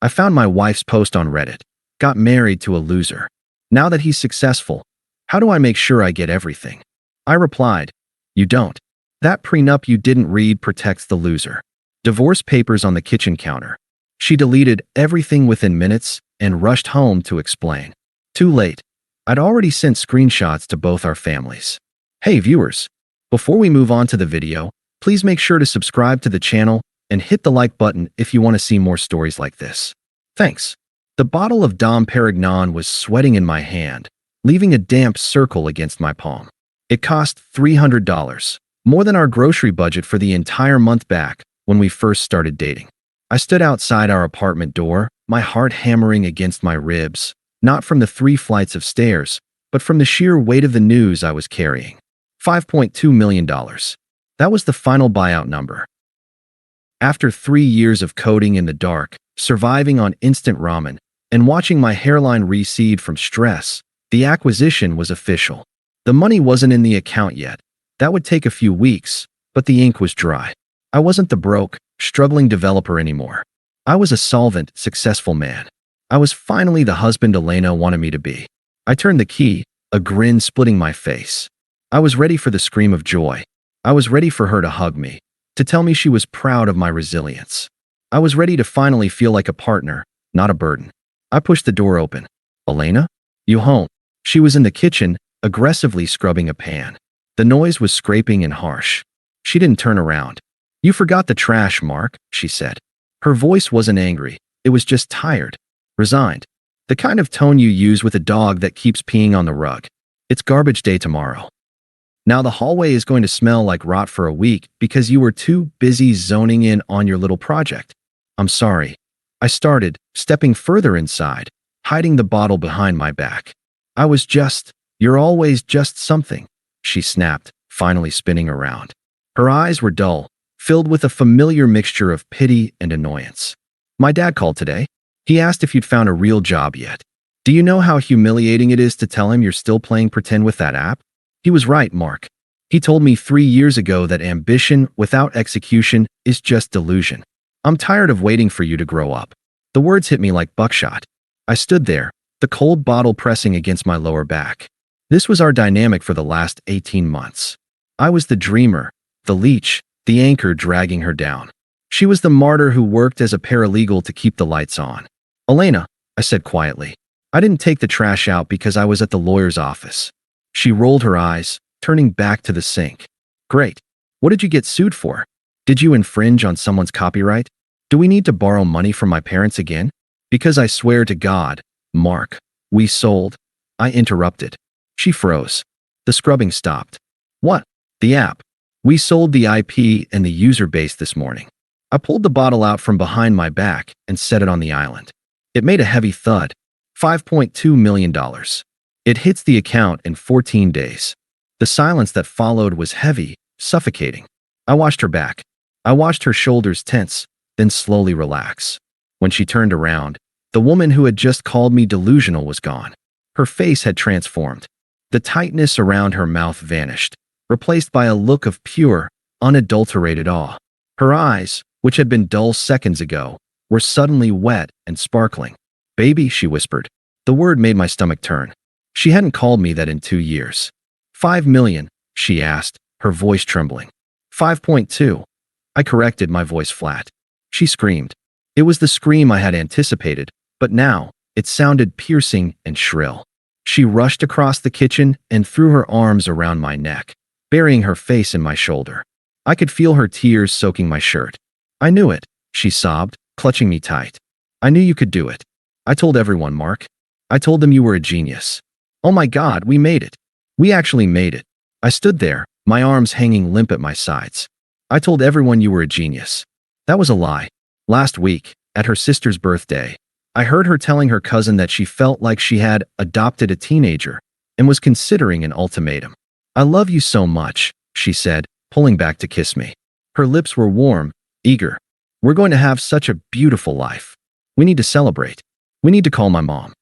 I found my wife's post on Reddit. Got married to a loser. Now that he's successful, how do I make sure I get everything? I replied, you don't. That prenup you didn't read protects the loser. Divorce papers on the kitchen counter. She deleted everything within minutes and rushed home to explain. Too late. I'd already sent screenshots to both our families. Hey viewers, before we move on to the video, please make sure to subscribe to the channel and hit the like button if you want to see more stories like this. Thanks. The bottle of Dom Perignon was sweating in my hand, leaving a damp circle against my palm. It cost $300, more than our grocery budget for the entire month back when we first started dating. I stood outside our apartment door, my heart hammering against my ribs, not from the 3 flights of stairs, but from the sheer weight of the news I was carrying. $5.2 million. That was the final buyout number. After 3 years of coding in the dark, surviving on instant ramen, and watching my hairline recede from stress, the acquisition was official. The money wasn't in the account yet. That would take a few weeks, but the ink was dry. I wasn't the broke, struggling developer anymore. I was a solvent, successful man. I was finally the husband Elena wanted me to be. I turned the key, a grin splitting my face. I was ready for the scream of joy. I was ready for her to hug me, to tell me she was proud of my resilience. I was ready to finally feel like a partner, not a burden. I pushed the door open. Elena? You home? She was in the kitchen, aggressively scrubbing a pan. The noise was scraping and harsh. She didn't turn around. You forgot the trash, Mark, she said. Her voice wasn't angry. It was just tired, resigned. The kind of tone you use with a dog that keeps peeing on the rug. It's garbage day tomorrow. Now the hallway is going to smell like rot for a week because you were too busy zoning in on your little project. I'm sorry. I started, stepping further inside, hiding the bottle behind my back. I was just, you're always just something, she snapped, finally spinning around. Her eyes were dull, filled with a familiar mixture of pity and annoyance. My dad called today. He asked if you'd found a real job yet. Do you know how humiliating it is to tell him you're still playing pretend with that app? He was right, Mark. He told me 3 years ago that ambition without execution is just delusion. I'm tired of waiting for you to grow up. The words hit me like buckshot. I stood there, the cold bottle pressing against my lower back. This was our dynamic for the last 18 months. I was the dreamer, the leech, the anchor dragging her down. She was the martyr who worked as a paralegal to keep the lights on. Elena, I said quietly, I didn't take the trash out because I was at the lawyer's office. She rolled her eyes, turning back to the sink. Great. What did you get sued for? Did you infringe on someone's copyright? Do we need to borrow money from my parents again? Because I swear to God, Mark, we sold. I interrupted. She froze. The scrubbing stopped. What? The app. We sold the IP and the user base this morning. I pulled the bottle out from behind my back and set it on the island. It made a heavy thud. $5.2 million. It hits the account in 14 days. The silence that followed was heavy, suffocating. I watched her back. I watched her shoulders tense, then slowly relax. When she turned around, the woman who had just called me delusional was gone. Her face had transformed. The tightness around her mouth vanished, replaced by a look of pure, unadulterated awe. Her eyes, which had been dull seconds ago, were suddenly wet and sparkling. Baby, she whispered. The word made my stomach turn. She hadn't called me that in 2 years. 5 million, she asked, her voice trembling. 5.2. I corrected, my voice flat. She screamed. It was the scream I had anticipated, but now it sounded piercing and shrill. She rushed across the kitchen and threw her arms around my neck, burying her face in my shoulder. I could feel her tears soaking my shirt. I knew it, she sobbed, clutching me tight. I knew you could do it. I told everyone, Mark. I told them you were a genius. Oh my God, we made it. We actually made it. I stood there, my arms hanging limp at my sides. I told everyone you were a genius. That was a lie. Last week, at her sister's birthday, I heard her telling her cousin that she felt like she had adopted a teenager and was considering an ultimatum. I love you so much, she said, pulling back to kiss me. Her lips were warm, eager. We're going to have such a beautiful life. We need to celebrate. We need to call my mom.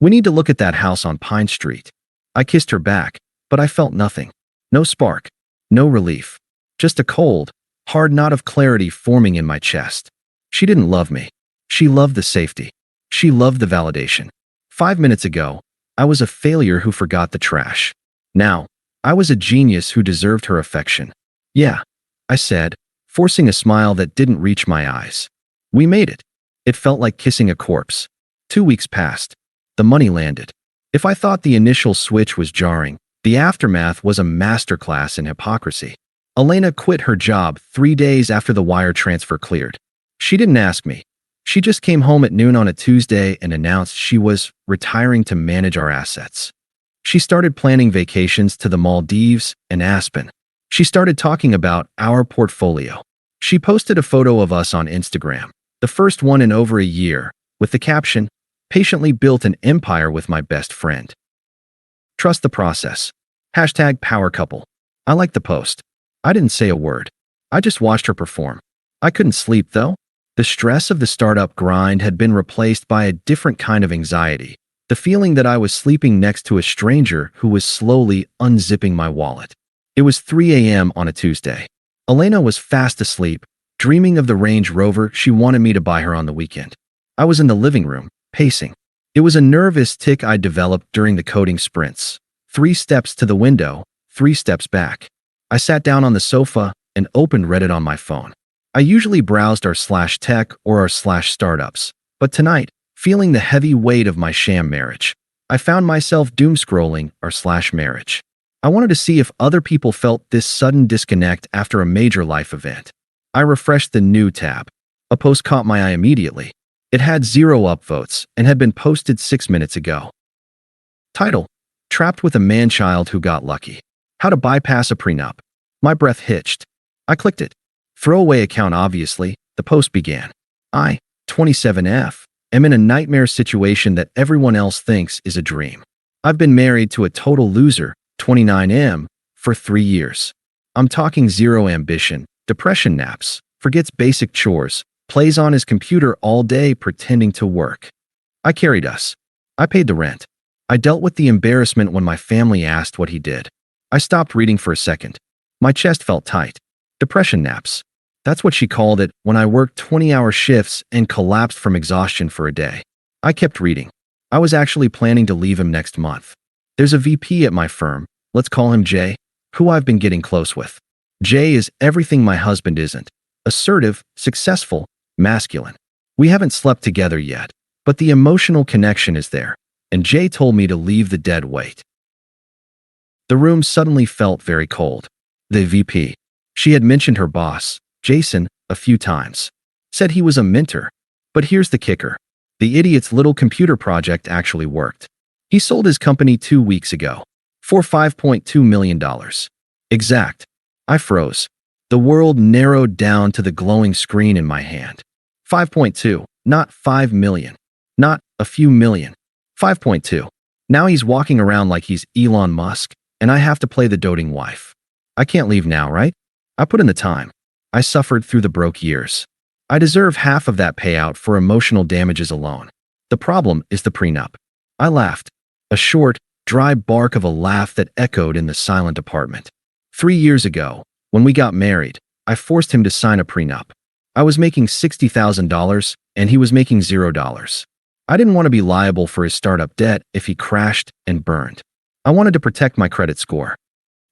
We need to look at that house on Pine Street. I kissed her back, but I felt nothing. No spark. No relief. Just a cold, hard knot of clarity forming in my chest. She didn't love me. She loved the safety. She loved the validation. 5 minutes ago, I was a failure who forgot the trash. Now, I was a genius who deserved her affection. Yeah, I said, forcing a smile that didn't reach my eyes. We made it. It felt like kissing a corpse. 2 weeks passed. The money landed. If I thought the initial switch was jarring, the aftermath was a masterclass in hypocrisy. Elena quit her job 3 days after the wire transfer cleared. She didn't ask me. She just came home at noon on a Tuesday and announced she was retiring to manage our assets. She started planning vacations to the Maldives and Aspen. She started talking about our portfolio. She posted a photo of us on Instagram, the first one in over a year, with the caption, "Patiently built an empire with my best friend. Trust the process. #PowerCouple." I liked the post. I didn't say a word. I just watched her perform. I couldn't sleep, though. The stress of the startup grind had been replaced by a different kind of anxiety, the feeling that I was sleeping next to a stranger who was slowly unzipping my wallet. It was 3 a.m. on a Tuesday. Elena was fast asleep, dreaming of the Range Rover she wanted me to buy her on the weekend. I was in the living room, pacing. It was a nervous tic I developed during the coding sprints. 3 steps to the window, 3 steps back. I sat down on the sofa and opened Reddit on my phone. I usually browsed r/tech or r/startups, but tonight, feeling the heavy weight of my sham marriage, I found myself doom-scrolling r/marriage. I wanted to see if other people felt this sudden disconnect after a major life event. I refreshed the new tab. A post caught my eye immediately. It had 0 upvotes and had been posted 6 minutes ago. Title: Trapped with a man-child who got lucky. How to bypass a prenup. My breath hitched. I clicked it. Throwaway account obviously, the post began. I, 27F, am in a nightmare situation that everyone else thinks is a dream. I've been married to a total loser, 29M, for 3 years. I'm talking zero ambition, depression naps, forgets basic chores, plays on his computer all day pretending to work. I carried us. I paid the rent. I dealt with the embarrassment when my family asked what he did. I stopped reading for a second. My chest felt tight. Depression naps. That's what she called it when I worked 20-hour shifts and collapsed from exhaustion for a day. I kept reading. I was actually planning to leave him next month. There's a VP at my firm, let's call him Jay, who I've been getting close with. Jay is everything my husband isn't. Assertive, successful, masculine. We haven't slept together yet, but the emotional connection is there, and Jay told me to leave the dead weight. The room suddenly felt very cold. The VP. She had mentioned her boss, Jason, a few times. Said he was a mentor. But here's the kicker. The idiot's little computer project actually worked. He sold his company 2 weeks ago. For $5.2 million. Exact. I froze. The world narrowed down to the glowing screen in my hand. 5.2, not 5 million. Not a few million. 5.2. Now he's walking around like he's Elon Musk, and I have to play the doting wife. I can't leave now, right? I put in the time. I suffered through the broke years. I deserve half of that payout for emotional damages alone. The problem is the prenup. I laughed. A short, dry bark of a laugh that echoed in the silent apartment. 3 years ago, when we got married, I forced him to sign a prenup. I was making $60,000 and he was making $0. I didn't want to be liable for his startup debt if he crashed and burned. I wanted to protect my credit score.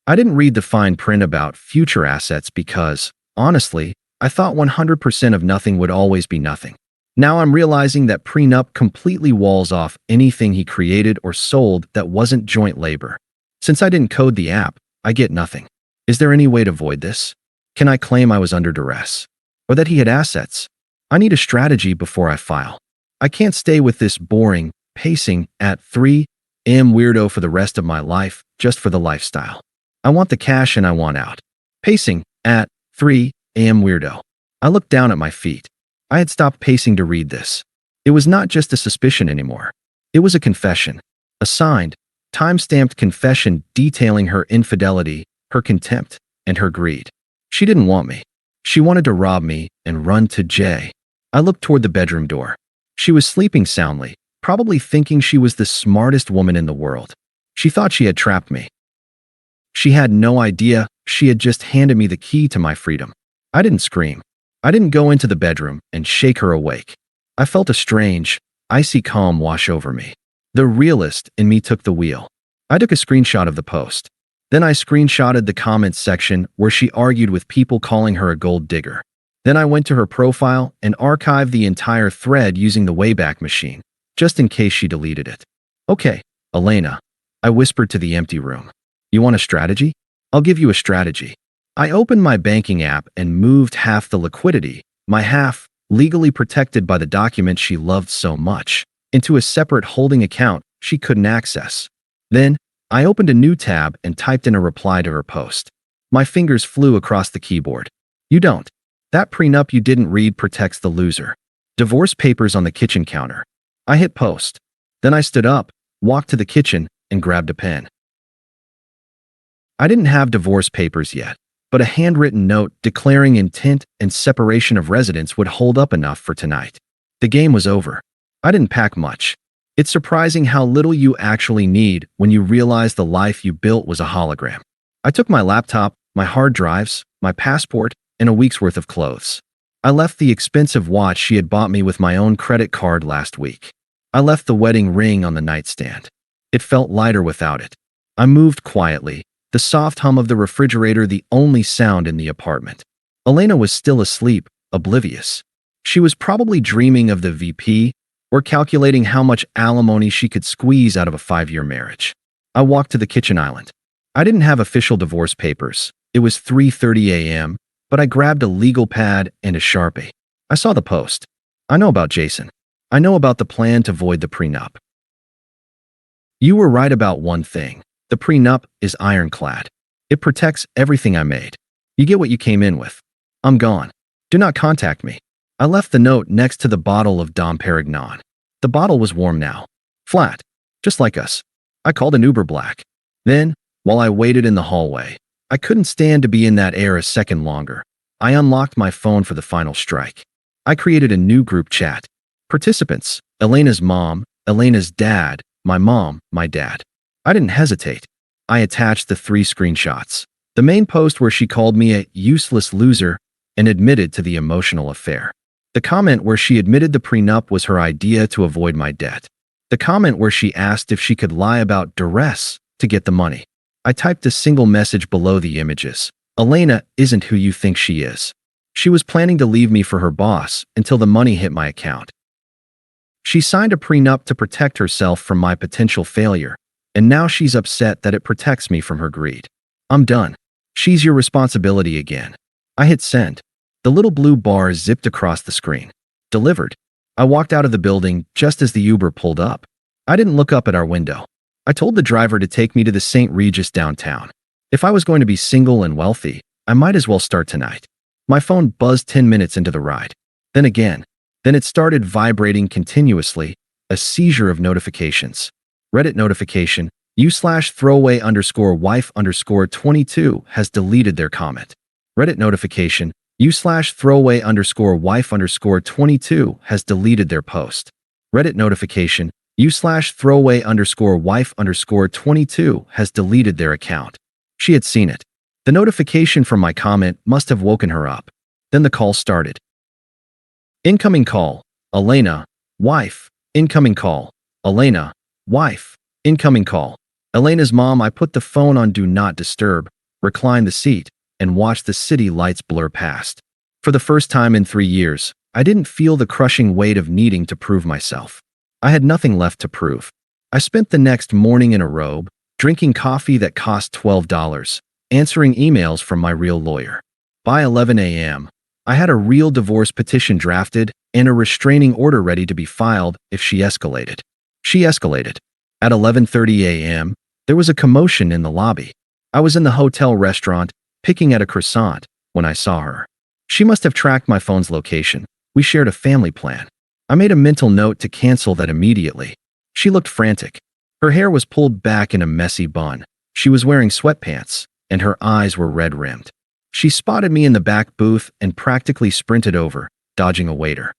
I didn't read the fine print about future assets because, honestly, I thought 100% of nothing would always be nothing. Now I'm realizing that prenup completely walls off anything he created or sold that wasn't joint labor. Since I didn't code the app, I get nothing. Is there any way to avoid this? Can I claim I was under duress? Or that he had assets? I need a strategy before I file. I can't stay with this boring, pacing at 3 a.m. weirdo for the rest of my life just for the lifestyle. I want the cash and I want out. Pacing at 3 a.m. weirdo. I looked down at my feet. I had stopped pacing to read this. It was not just a suspicion anymore. It was a confession. A signed, time-stamped confession detailing her infidelity, her contempt, and her greed. She didn't want me. She wanted to rob me and run to Jay. I looked toward the bedroom door. She was sleeping soundly, probably thinking she was the smartest woman in the world. She thought she had trapped me. She had no idea she had just handed me the key to my freedom. I didn't scream. I didn't go into the bedroom and shake her awake. I felt a strange, icy calm wash over me. The realist in me took the wheel. I took a screenshot of the post. Then I screenshotted the comments section where she argued with people calling her a gold digger. Then I went to her profile and archived the entire thread using the Wayback Machine, just in case she deleted it. Okay, Elena, I whispered to the empty room. You want a strategy? I'll give you a strategy. I opened my banking app and moved half the liquidity, my half, legally protected by the document she loved so much, into a separate holding account she couldn't access. Then, I opened a new tab and typed in a reply to her post. My fingers flew across the keyboard. You don't. That prenup you didn't read protects the loser. Divorce papers on the kitchen counter. I hit post. Then I stood up, walked to the kitchen, and grabbed a pen. I didn't have divorce papers yet, but a handwritten note declaring intent and separation of residence would hold up enough for tonight. The game was over. I didn't pack much. It's surprising how little you actually need when you realize the life you built was a hologram. I took my laptop, my hard drives, my passport, and a week's worth of clothes. I left the expensive watch she had bought me with my own credit card last week. I left the wedding ring on the nightstand. It felt lighter without it. I moved quietly, the soft hum of the refrigerator the only sound in the apartment. Elena was still asleep, oblivious. She was probably dreaming of the VP or calculating how much alimony she could squeeze out of a 5-year marriage. I walked to the kitchen island. I didn't have official divorce papers. It was 3:30 a.m., but I grabbed a legal pad and a Sharpie. I saw the post. I know about Jason. I know about the plan to void the prenup. You were right about one thing. The prenup is ironclad. It protects everything I made. You get what you came in with. I'm gone. Do not contact me. I left the note next to the bottle of Dom Perignon. The bottle was warm now. Flat. Just like us. I called an Uber Black. Then, while I waited in the hallway, I couldn't stand to be in that air a second longer. I unlocked my phone for the final strike. I created a new group chat. Participants: Elena's mom, Elena's dad, my mom, my dad. I didn't hesitate. I attached the 3 screenshots. The main post where she called me a useless loser and admitted to the emotional affair. The comment where she admitted the prenup was her idea to avoid my debt. The comment where she asked if she could lie about duress to get the money. I typed a single message below the images. Elena isn't who you think she is. She was planning to leave me for her boss until the money hit my account. She signed a prenup to protect herself from my potential failure, and now she's upset that it protects me from her greed. I'm done. She's your responsibility again. I hit send. The little blue bar zipped across the screen. Delivered. I walked out of the building just as the Uber pulled up. I didn't look up at our window. I told the driver to take me to the St. Regis downtown. If I was going to be single and wealthy, I might as well start tonight. My phone buzzed 10 minutes into the ride. Then again. Then it started vibrating continuously, a seizure of notifications. Reddit notification, u/throwaway_wife_22 has deleted their comment. Reddit notification, u/throwaway_wife_22 has deleted their post. Reddit notification, u/throwaway_wife_22 has deleted their account. She had seen it. The notification from my comment must have woken her up. Then the call started. Incoming call, Elena, wife. Incoming call, Elena, wife. Incoming call. Elena's mom. I put the phone on Do Not Disturb, reclined the seat, and watched the city lights blur past. For the first time in 3 years, I didn't feel the crushing weight of needing to prove myself. I had nothing left to prove. I spent the next morning in a robe, drinking coffee that cost $12, answering emails from my real lawyer. By 11 a.m., I had a real divorce petition drafted and a restraining order ready to be filed if she escalated. She escalated. At 11:30 a.m., there was a commotion in the lobby. I was in the hotel restaurant, picking at a croissant, when I saw her. She must have tracked my phone's location. We shared a family plan. I made a mental note to cancel that immediately. She looked frantic. Her hair was pulled back in a messy bun. She was wearing sweatpants, and her eyes were red-rimmed. She spotted me in the back booth and practically sprinted over, dodging a waiter.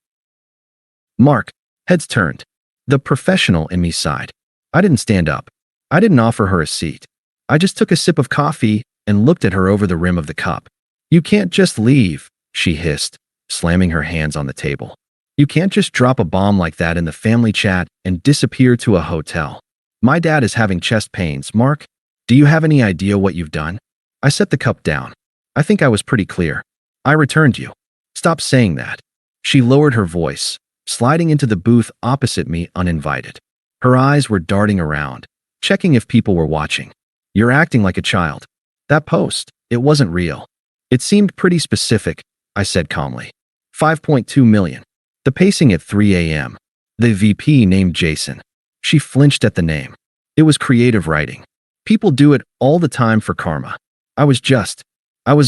Mark, heads turned. The professional in me sighed. I didn't stand up. I didn't offer her a seat. I just took a sip of coffee and looked at her over the rim of the cup. You can't just leave, she hissed, slamming her hands on the table. You can't just drop a bomb like that in the family chat and disappear to a hotel. My dad is having chest pains, Mark. Do you have any idea what you've done? I set the cup down. I think I was pretty clear. I returned you. Stop saying that. She lowered her voice, sliding into the booth opposite me uninvited. Her eyes were darting around, checking if people were watching. You're acting like a child. That post, it wasn't real. It seemed pretty specific, I said calmly. 5.2 million. The pacing at 3 a.m. The VP named Jason. She flinched at the name. It was creative writing. People do it all the time for karma. I was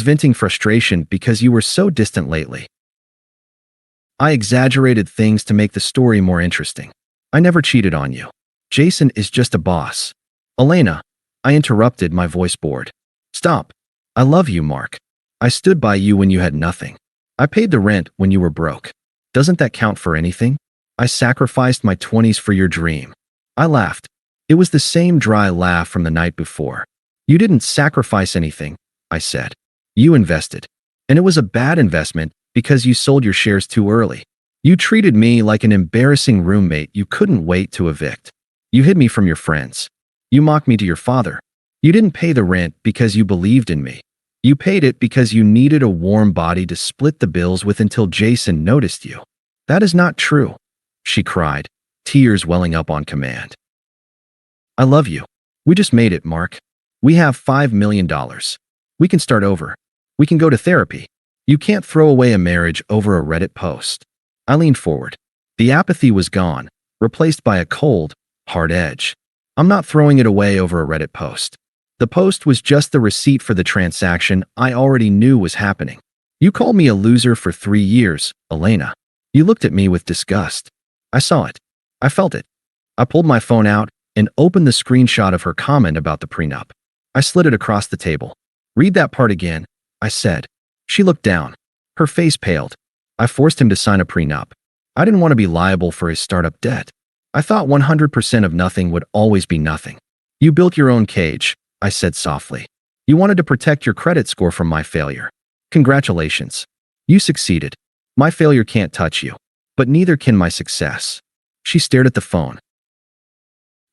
venting frustration because you were so distant lately. I exaggerated things to make the story more interesting. I never cheated on you. Jason is just a boss. Elena, I interrupted, my voice bored. Stop. I love you, Mark. I stood by you when you had nothing. I paid the rent when you were broke. Doesn't that count for anything? I sacrificed my 20s for your dream. I laughed. It was the same dry laugh from the night before. You didn't sacrifice anything, I said. You invested. And it was a bad investment because you sold your shares too early. You treated me like an embarrassing roommate you couldn't wait to evict. You hid me from your friends. You mocked me to your father. You didn't pay the rent because you believed in me. You paid it because you needed a warm body to split the bills with until Jason noticed you. That is not true, she cried, tears welling up on command. I love you. We just made it, Mark. We have $5 million. We can start over. We can go to therapy. You can't throw away a marriage over a Reddit post. I leaned forward. The apathy was gone, replaced by a cold, hard edge. I'm not throwing it away over a Reddit post. The post was just the receipt for the transaction I already knew was happening. You called me a loser for 3 years, Elena. You looked at me with disgust. I saw it. I felt it. I pulled my phone out and opened the screenshot of her comment about the prenup. I slid it across the table. Read that part again, I said. She looked down. Her face paled. I forced him to sign a prenup. I didn't want to be liable for his startup debt. I thought 100% of nothing would always be nothing. You built your own cage, I said softly. You wanted to protect your credit score from my failure. Congratulations. You succeeded. My failure can't touch you, but neither can my success. She stared at the phone.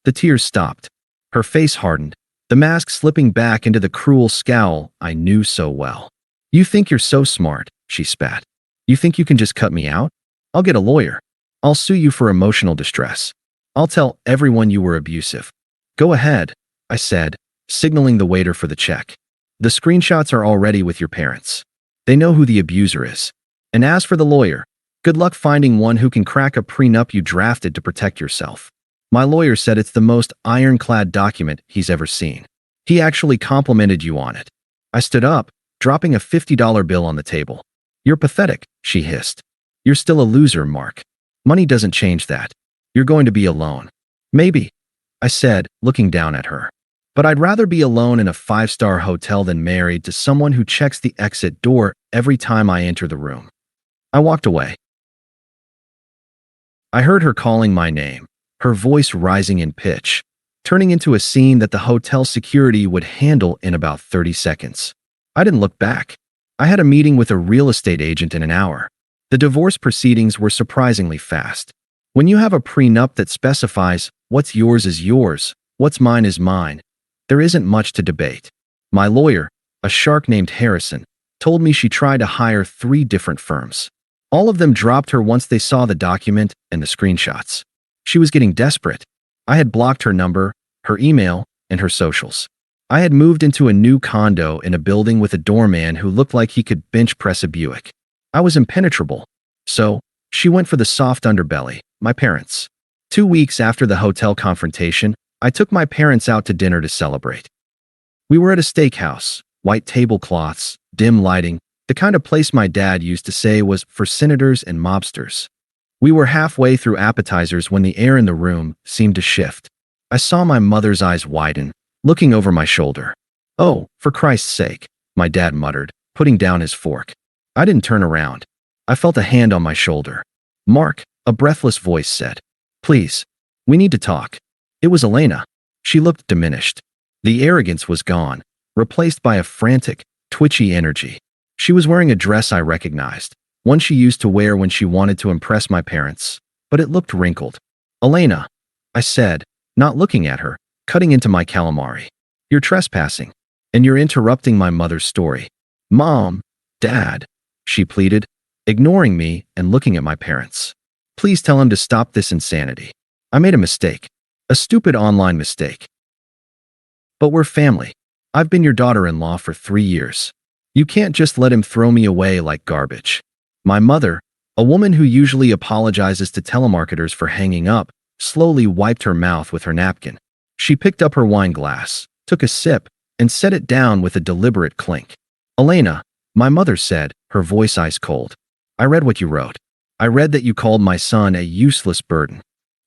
The tears stopped. Her face hardened, the mask slipping back into the cruel scowl I knew so well. You think you're so smart, she spat. You think you can just cut me out? I'll get a lawyer. I'll sue you for emotional distress. I'll tell everyone you were abusive. Go ahead, I said, signaling the waiter for the check. The screenshots are already with your parents. They know who the abuser is. And as for the lawyer, good luck finding one who can crack a prenup you drafted to protect yourself. My lawyer said it's the most ironclad document he's ever seen. He actually complimented you on it. I stood up, dropping a $50 bill on the table. You're pathetic, she hissed. You're still a loser, Mark. Money doesn't change that. You're going to be alone. Maybe, I said, looking down at her. But I'd rather be alone in a 5-star hotel than married to someone who checks the exit door every time I enter the room. I walked away. I heard her calling my name, her voice rising in pitch, turning into a scene that the hotel security would handle in about 30 seconds. I didn't look back. I had a meeting with a real estate agent in an hour. The divorce proceedings were surprisingly fast. When you have a prenup that specifies what's yours is yours, what's mine is mine, there isn't much to debate. My lawyer, a shark named Harrison, told me she tried to hire 3 different firms. All of them dropped her once they saw the document and the screenshots. She was getting desperate. I had blocked her number, her email, and her socials. I had moved into a new condo in a building with a doorman who looked like he could bench press a Buick. I was impenetrable. So, she went for the soft underbelly, my parents. 2 weeks after the hotel confrontation, I took my parents out to dinner to celebrate. We were at a steakhouse, white tablecloths, dim lighting, the kind of place my dad used to say was for senators and mobsters. We were halfway through appetizers when the air in the room seemed to shift. I saw my mother's eyes widen, looking over my shoulder. "Oh, for Christ's sake," my dad muttered, putting down his fork. I didn't turn around. I felt a hand on my shoulder. "Mark," a breathless voice said. "Please, we need to talk." It was Elena. She looked diminished. The arrogance was gone, replaced by a frantic, twitchy energy. She was wearing a dress I recognized, one she used to wear when she wanted to impress my parents, but it looked wrinkled. Elena, I said, not looking at her, cutting into my calamari. You're trespassing, and you're interrupting my mother's story. Mom, Dad, she pleaded, ignoring me and looking at my parents. Please tell him to stop this insanity. I made a mistake. A stupid online mistake. But we're family. I've been your daughter-in-law for 3 years. You can't just let him throw me away like garbage. My mother, a woman who usually apologizes to telemarketers for hanging up, slowly wiped her mouth with her napkin. She picked up her wine glass, took a sip, and set it down with a deliberate clink. Elena, my mother said, her voice ice cold. I read what you wrote. I read that you called my son a useless burden.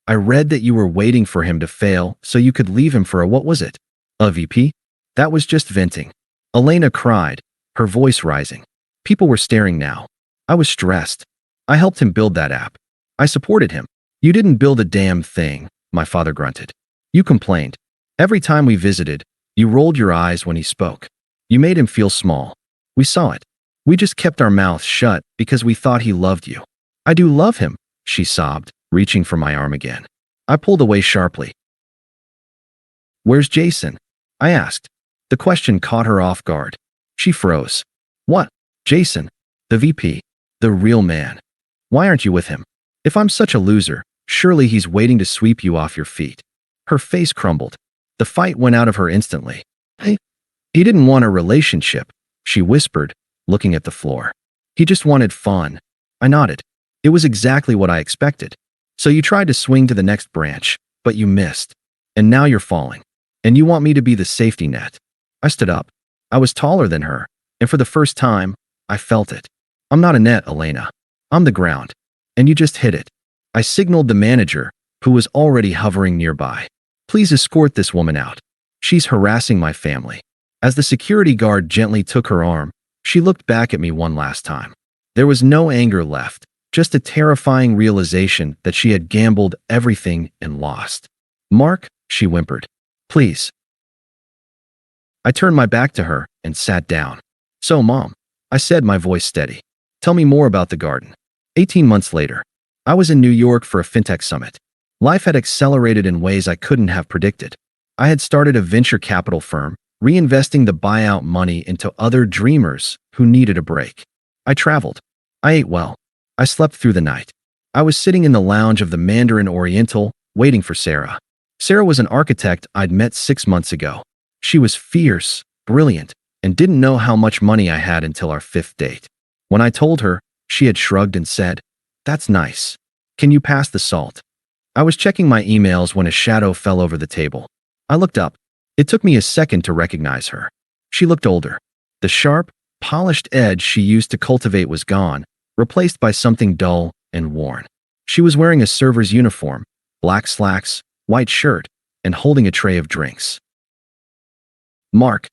I read that you were waiting for him to fail so you could leave him for a what was it? A VP? That was just venting. Elena cried, her voice rising. People were staring now. I was stressed. I helped him build that app. I supported him. You didn't build a damn thing, my father grunted. You complained. Every time we visited, you rolled your eyes when he spoke. You made him feel small. We saw it. We just kept our mouths shut because we thought he loved you. I do love him, she sobbed, reaching for my arm again. I pulled away sharply. Where's Jason? I asked. The question caught her off guard. She froze. What? Jason? The VP. The real man. Why aren't you with him? If I'm such a loser, surely he's waiting to sweep you off your feet. Her face crumbled. The fight went out of her instantly. He didn't want a relationship, she whispered, looking at the floor. He just wanted fun. I nodded. It was exactly what I expected. So you tried to swing to the next branch, but you missed. And now you're falling. And you want me to be the safety net. I stood up. I was taller than her, and for the first time, I felt it. I'm not a net, Elena. I'm the ground. And you just hit it. I signaled the manager, who was already hovering nearby. Please escort this woman out. She's harassing my family. As the security guard gently took her arm, she looked back at me one last time. There was no anger left, just a terrifying realization that she had gambled everything and lost. Mark, she whimpered. Please. I turned my back to her and sat down. So, Mom, I said, my voice steady. Tell me more about the garden. 18 months later, I was in New York for a fintech summit. Life had accelerated in ways I couldn't have predicted. I had started a venture capital firm, reinvesting the buyout money into other dreamers who needed a break. I traveled. I ate well. I slept through the night. I was sitting in the lounge of the Mandarin Oriental, waiting for Sarah. Sarah was an architect I'd met 6 months ago. She was fierce, brilliant, and didn't know how much money I had until our 5th date. When I told her, she had shrugged and said, That's nice. Can you pass the salt? I was checking my emails when a shadow fell over the table. I looked up. It took me a second to recognize her. She looked older. The sharp, polished edge she used to cultivate was gone, replaced by something dull and worn. She was wearing a server's uniform, black slacks, white shirt, and holding a tray of drinks. Mark.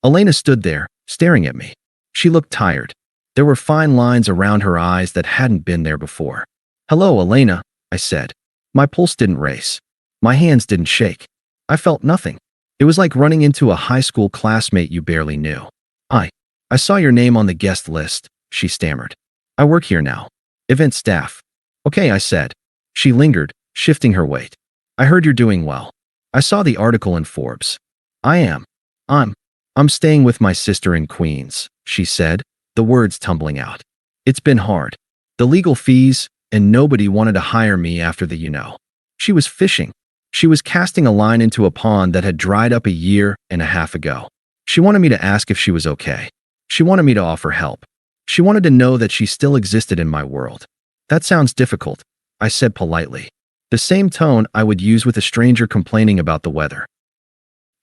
Elena stood there, staring at me. She looked tired. There were fine lines around her eyes that hadn't been there before. Hello, Elena, I said. My pulse didn't race. My hands didn't shake. I felt nothing. It was like running into a high school classmate you barely knew. I saw your name on the guest list, she stammered. I work here now. Event staff. Okay, I said. She lingered, shifting her weight. I heard you're doing well. I saw the article in Forbes. I'm staying with my sister in Queens, she said, the words tumbling out. It's been hard. The legal fees, and nobody wanted to hire me after the She was fishing. She was casting a line into a pond that had dried up a year and a half ago. She wanted me to ask if she was okay. She wanted me to offer help. She wanted to know that she still existed in my world. That sounds difficult, I said politely. The same tone I would use with a stranger complaining about the weather.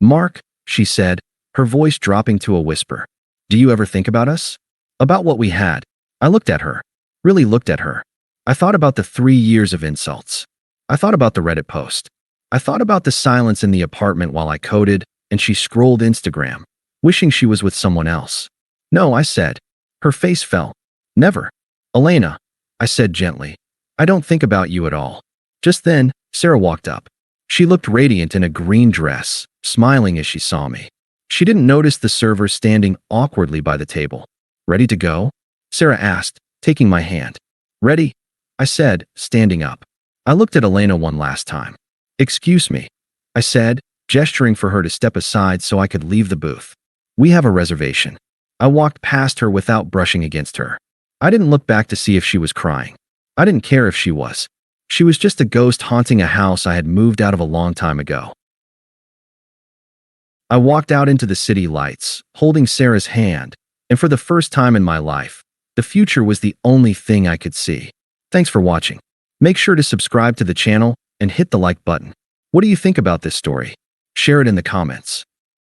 Mark, she said, her voice dropping to a whisper. Do you ever think about us? About what we had? I looked at her. Really looked at her. I thought about the 3 years of insults. I thought about the Reddit post. I thought about the silence in the apartment while I coded, and she scrolled Instagram, wishing she was with someone else. No, I said. Her face fell. Never. Elena, I said gently. I don't think about you at all. Just then, Sarah walked up. She looked radiant in a green dress, smiling as she saw me. She didn't notice the server standing awkwardly by the table. Ready to go? Sarah asked, taking my hand. Ready? I said, standing up. I looked at Elena one last time. Excuse me, I said, gesturing for her to step aside so I could leave the booth. We have a reservation. I walked past her without brushing against her. I didn't look back to see if she was crying. I didn't care if she was. She was just a ghost haunting a house I had moved out of a long time ago. I walked out into the city lights, holding Sarah's hand, and for the first time in my life, the future was the only thing I could see. Thanks for watching. Make sure to subscribe to the channel and hit the like button. What do you think about this story? Share it in the comments.